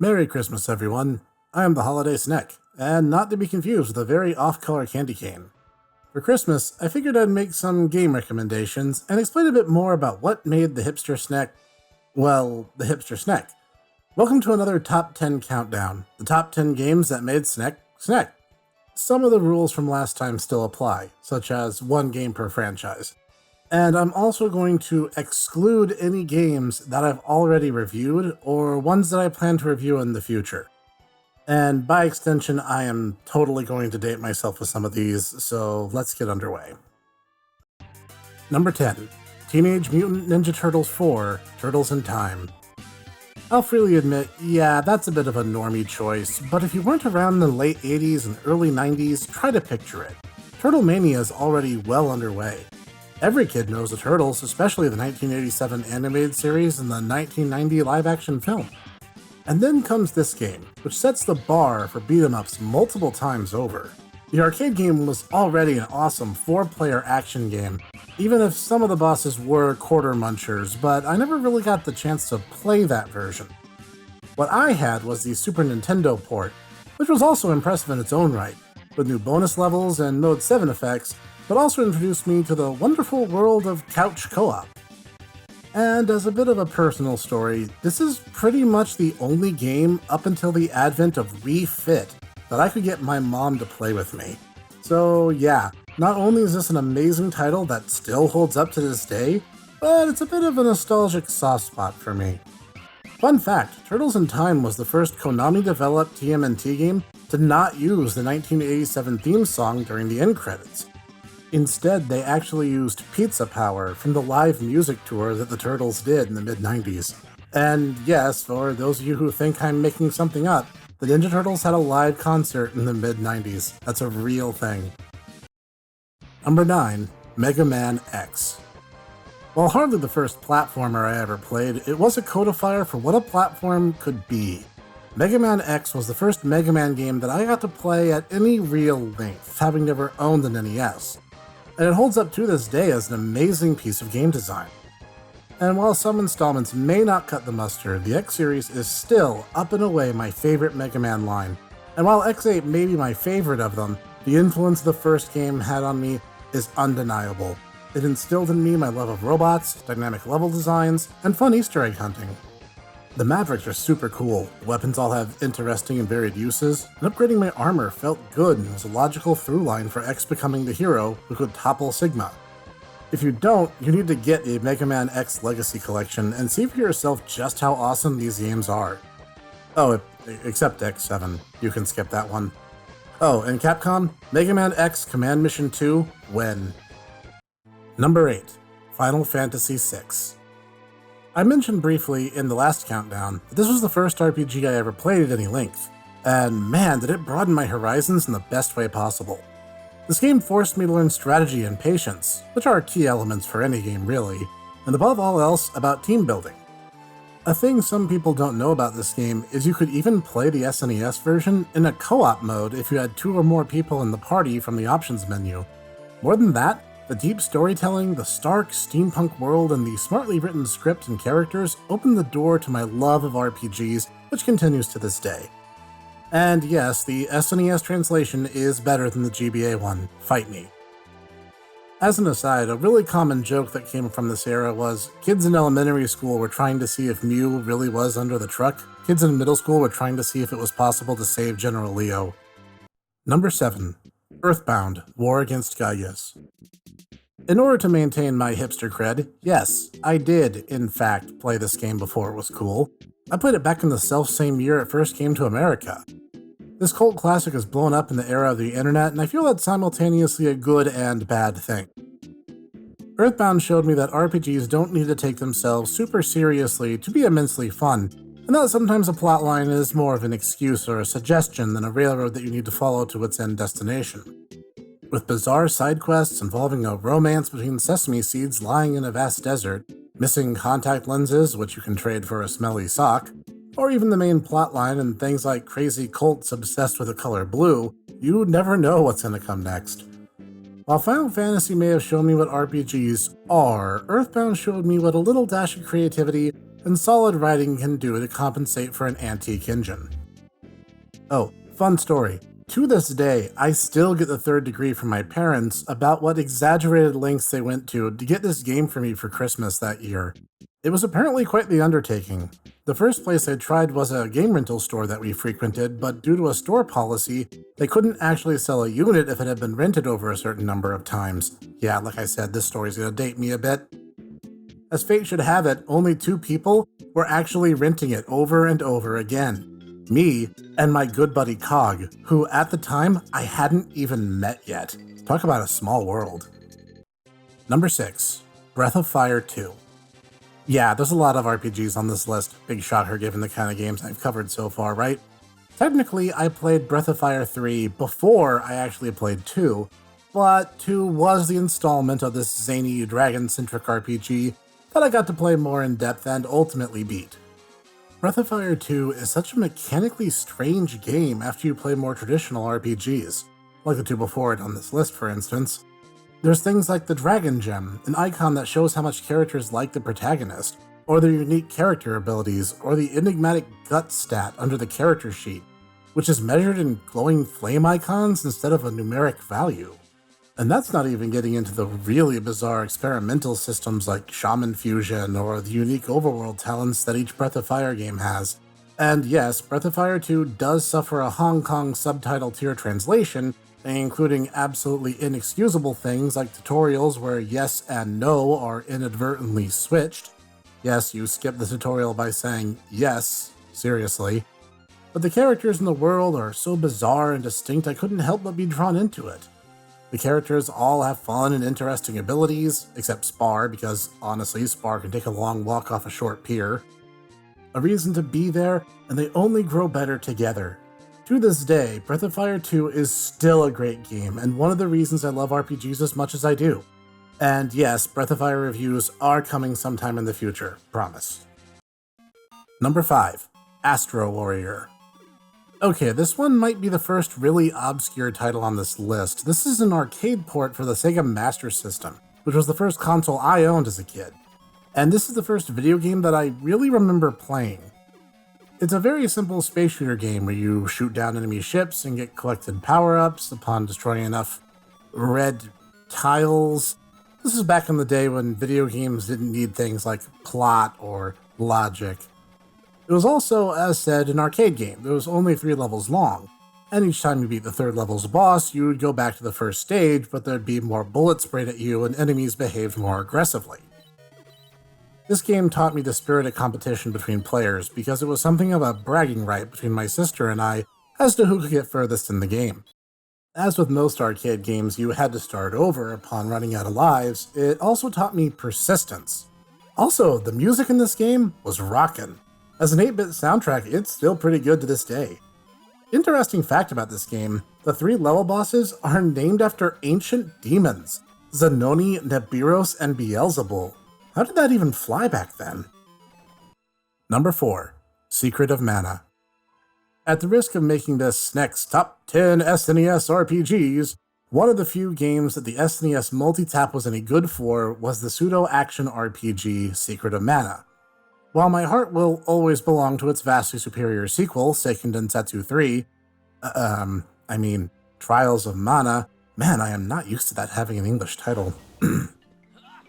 Merry Christmas, everyone. I am the Holiday Snek, and not to be confused with a very off-color candy cane. For Christmas, I figured I'd make some game recommendations and explain a bit more about what made the Hipster Snek, the Hipster Snek. Welcome to another Top 10 Countdown, the top 10 games that made Snek, Snek. Some of the rules from last time still apply, such as one game per franchise. And I'm also going to exclude any games that I've already reviewed or ones that I plan to review in the future. And by extension, I am totally going to date myself with some of these, so let's get underway. Number 10. Teenage Mutant Ninja Turtles 4: Turtles in Time. I'll freely admit, yeah, that's a bit of a normie choice, but if you weren't around in the late 80s and early 90s, try to picture it. Turtle Mania is already well underway. Every kid knows the Turtles, especially the 1987 animated series and the 1990 live-action film. And then comes this game, which sets the bar for beat-em-ups multiple times over. The arcade game was already an awesome 4-player action game, even if some of the bosses were quarter munchers, but I never really got the chance to play that version. What I had was the Super Nintendo port, which was also impressive in its own right, with new bonus levels and Mode 7 effects, but also introduced me to the wonderful world of couch co-op. And as a bit of a personal story, this is pretty much the only game up until the advent of Wii Fit that I could get my mom to play with me. So yeah, not only is this an amazing title that still holds up to this day, but it's a bit of a nostalgic soft spot for me. Fun fact, Turtles in Time was the first Konami-developed TMNT game to not use the 1987 theme song during the end credits. Instead, they actually used Pizza Power from the live music tour that the Turtles did in the mid-90s. And yes, for those of you who think I'm making something up, the Ninja Turtles had a live concert in the mid-90s. That's a real thing. Number 9. Mega Man X. While hardly the first platformer I ever played, it was a codifier for what a platform could be. Mega Man X was the first Mega Man game that I got to play at any real length, having never owned an NES. And it holds up to this day as an amazing piece of game design. And while some installments may not cut the mustard, the X series is still up and away my favorite Mega Man line. And while X8 may be my favorite of them, the influence the first game had on me is undeniable. It instilled in me my love of robots, dynamic level designs, and fun Easter egg hunting. The Mavericks are super cool, the weapons all have interesting and varied uses, and upgrading my armor felt good and was a logical through line for X becoming the hero who could topple Sigma. If you don't, you need to get a Mega Man X Legacy Collection and see for yourself just how awesome these games are. Oh, except X7, you can skip that one. Oh, and Capcom, Mega Man X Command Mission 2, when? Number 8. Final Fantasy VI. I mentioned briefly in the last countdown that this was the first RPG I ever played at any length, and man, did it broaden my horizons in the best way possible. This game forced me to learn strategy and patience, which are key elements for any game really, and above all else, about team building. A thing some people don't know about this game is you could even play the SNES version in a co-op mode if you had 2 or more people in the party from the options menu. More than that, the deep storytelling, the stark steampunk world, and the smartly written script and characters opened the door to my love of RPGs, which continues to this day. And yes, the SNES translation is better than the GBA one, fight me. As an aside, a really common joke that came from this era was kids in elementary school were trying to see if Mew really was under the truck, kids in middle school were trying to see if it was possible to save General Leo. Number 7. Earthbound, War Against Gaius. In order to maintain my hipster cred, yes, I did, in fact, play this game before it was cool. I played it back in the self-same year it first came to America. This cult classic has blown up in the era of the internet, and I feel that's simultaneously a good and bad thing. Earthbound showed me that RPGs don't need to take themselves super seriously to be immensely fun, and that sometimes a plotline is more of an excuse or a suggestion than a railroad that you need to follow to its end destination. With bizarre side quests involving a romance between sesame seeds lying in a vast desert, missing contact lenses which you can trade for a smelly sock, or even the main plotline and things like crazy cults obsessed with the color blue, you never know what's gonna come next. While Final Fantasy may have shown me what RPGs are, Earthbound showed me what a little dash of creativity, and solid writing can do to compensate for an antique engine. Oh, fun story. To this day, I still get the third degree from my parents about what exaggerated lengths they went to get this game for me for Christmas that year. It was apparently quite the undertaking. The first place I tried was a game rental store that we frequented, but due to a store policy, they couldn't actually sell a unit if it had been rented over a certain number of times. Yeah, like I said, this story's gonna date me a bit. As fate should have it, only 2 people were actually renting it over and over again. Me and my good buddy Cog, who at the time I hadn't even met yet. Talk about a small world. Number 6, Breath of Fire 2. Yeah, there's a lot of RPGs on this list. Big shocker given the kind of games I've covered so far, right? Technically, I played Breath of Fire 3 before I actually played 2, but 2 was the installment of this zany dragon-centric RPG that I got to play more in depth and ultimately beat. Breath of Fire 2 is such a mechanically strange game after you play more traditional RPGs, like the 2 before it on this list for instance. There's things like the Dragon Gem, an icon that shows how much characters like the protagonist, or their unique character abilities, or the enigmatic gut stat under the character sheet, which is measured in glowing flame icons instead of a numeric value. And that's not even getting into the really bizarre experimental systems like Shaman Fusion or the unique overworld talents that each Breath of Fire game has. And yes, Breath of Fire 2 does suffer a Hong Kong subtitle tier translation, including absolutely inexcusable things like tutorials where yes and no are inadvertently switched. Yes, you skip the tutorial by saying yes, seriously. But the characters in the world are so bizarre and distinct I couldn't help but be drawn into it. The characters all have fun and interesting abilities, except Spar, because honestly, Spar can take a long walk off a short pier. A reason to be there, and they only grow better together. To this day, Breath of Fire 2 is still a great game, and one of the reasons I love RPGs as much as I do. And yes, Breath of Fire reviews are coming sometime in the future, promise. Number 5, Astro Warrior. Okay, this one might be the first really obscure title on this list. This is an arcade port for the Sega Master System, which was the first console I owned as a kid. And this is the first video game that I really remember playing. It's a very simple space shooter game where you shoot down enemy ships and get collected power-ups upon destroying enough red tiles. This is back in the day when video games didn't need things like plot or logic. It was also, as said, an arcade game. It was only 3 levels long, and each time you beat the 3rd level's boss, you would go back to the first stage, but there'd be more bullets sprayed at you and enemies behaved more aggressively. This game taught me the spirit of competition between players because it was something of a bragging right between my sister and I as to who could get furthest in the game. As with most arcade games, you had to start over upon running out of lives. It also taught me persistence. Also, the music in this game was rockin'. As an 8-bit soundtrack, it's still pretty good to this day. Interesting fact about this game, the 3 level bosses are named after ancient demons, Zanoni, Nibiros, and Beelzebul. How did that even fly back then? Number 4, Secret of Mana. At the risk of making this Snek's Top 10 SNES RPGs, one of the few games that the SNES multi-tap was any good for was the pseudo-action RPG Secret of Mana. While my heart will always belong to its vastly superior sequel, Seiken Densetsu 3, Trials of Mana, man, I am not used to that having an English title.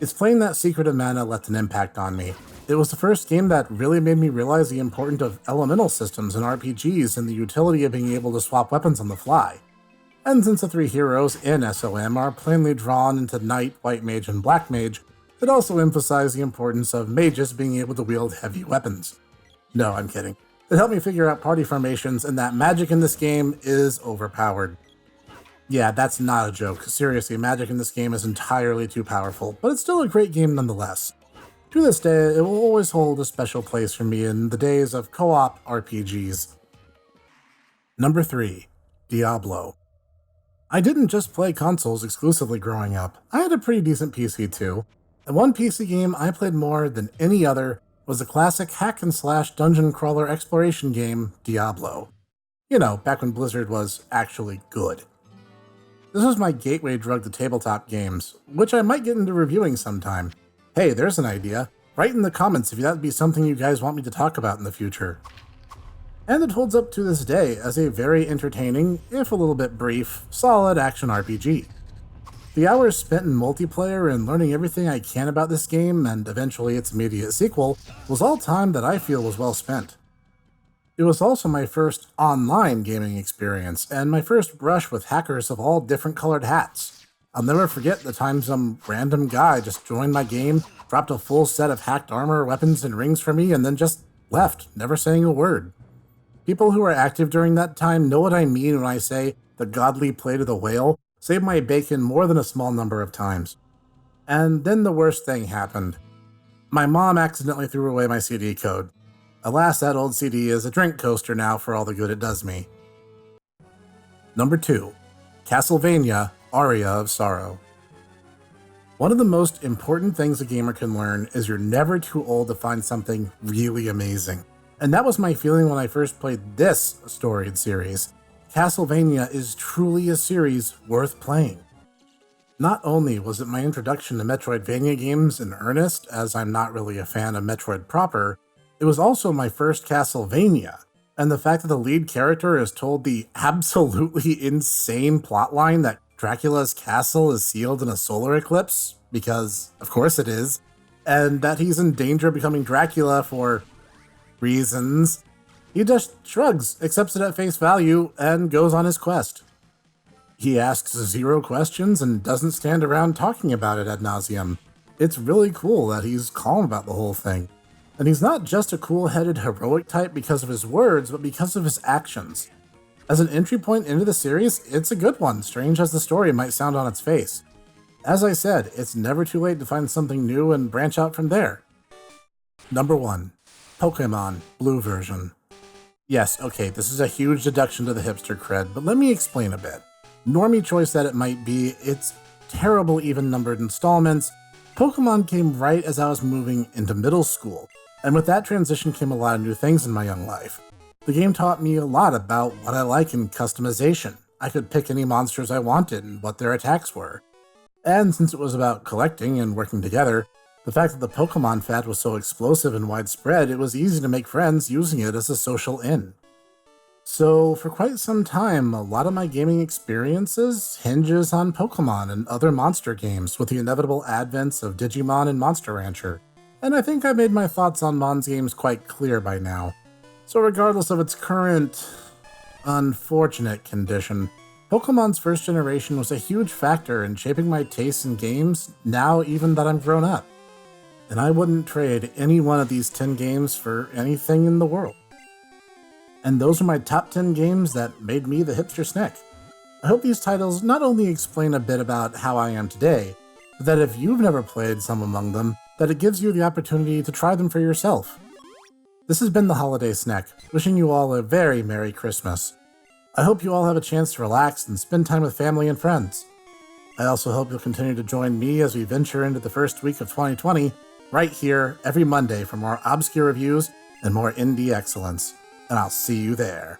It's plain that Secret of Mana left an impact on me. It was the first game that really made me realize the importance of elemental systems in RPGs and the utility of being able to swap weapons on the fly. And since the 3 heroes in SOM are plainly drawn into Knight, White Mage, and Black Mage, it also emphasized the importance of mages being able to wield heavy weapons. No, I'm kidding. It helped me figure out party formations and that magic in this game is overpowered. Yeah, that's not a joke. Seriously, magic in this game is entirely too powerful, but it's still a great game nonetheless. To this day, it will always hold a special place for me in the days of co-op RPGs. Number 3, Diablo. I didn't just play consoles exclusively growing up. I had a pretty decent PC too. And one PC game I played more than any other was the classic hack-and-slash dungeon crawler exploration game, Diablo. You know, back when Blizzard was actually good. This was my gateway drug to tabletop games, which I might get into reviewing sometime. Hey, there's an idea. Write in the comments if that'd be something you guys want me to talk about in the future. And it holds up to this day as a very entertaining, if a little bit brief, solid action RPG. The hours spent in multiplayer and learning everything I can about this game, and eventually its immediate sequel, was all time that I feel was well spent. It was also my first online gaming experience, and my first brush with hackers of all different colored hats. I'll never forget the time some random guy just joined my game, dropped a full set of hacked armor, weapons, and rings for me, and then just left, never saying a word. People who were active during that time know what I mean when I say the godly plate of the whale saved my bacon more than a small number of times. And then the worst thing happened. My mom accidentally threw away my CD code. Alas, that old CD is a drink coaster now for all the good it does me. Number 2. Castlevania, Aria of Sorrow. One of the most important things a gamer can learn is you're never too old to find something really amazing. And that was my feeling when I first played this storied series. Castlevania is truly a series worth playing. Not only was it my introduction to Metroidvania games in earnest, as I'm not really a fan of Metroid proper, it was also my first Castlevania, and the fact that the lead character is told the absolutely insane plotline that Dracula's castle is sealed in a solar eclipse, because of course it is, and that he's in danger of becoming Dracula for reasons. He just shrugs, accepts it at face value, and goes on his quest. He asks 0 questions and doesn't stand around talking about it ad nauseum. It's really cool that he's calm about the whole thing. And he's not just a cool-headed heroic type because of his words, but because of his actions. As an entry point into the series, it's a good one, strange as the story might sound on its face. As I said, it's never too late to find something new and branch out from there. Number 1. Pokemon Blue version. Yes, okay, this is a huge deduction to the hipster cred, but let me explain a bit. Normie choice that it might be, it's terrible even-numbered installments. Pokemon came right as I was moving into middle school, and with that transition came a lot of new things in my young life. The game taught me a lot about what I like in customization. I could pick any monsters I wanted and what their attacks were. And since it was about collecting and working together, the fact that the Pokemon fad was so explosive and widespread, it was easy to make friends using it as a social in. So for quite some time, a lot of my gaming experiences hinges on Pokemon and other monster games with the inevitable advents of Digimon and Monster Rancher. And I think I made my thoughts on Mon's games quite clear by now. So regardless of its current, unfortunate condition, Pokemon's first generation was a huge factor in shaping my tastes in games now even that I'm grown up. And I wouldn't trade any one of these 10 games for anything in the world. And those are my top 10 games that made me the Hipster Snek. I hope these titles not only explain a bit about how I am today, but that if you've never played some among them, that it gives you the opportunity to try them for yourself. This has been the Holiday Snek, wishing you all a very Merry Christmas. I hope you all have a chance to relax and spend time with family and friends. I also hope you'll continue to join me as we venture into the first week of 2020, right here every Monday for more obscure reviews and more indie excellence. And I'll see you there.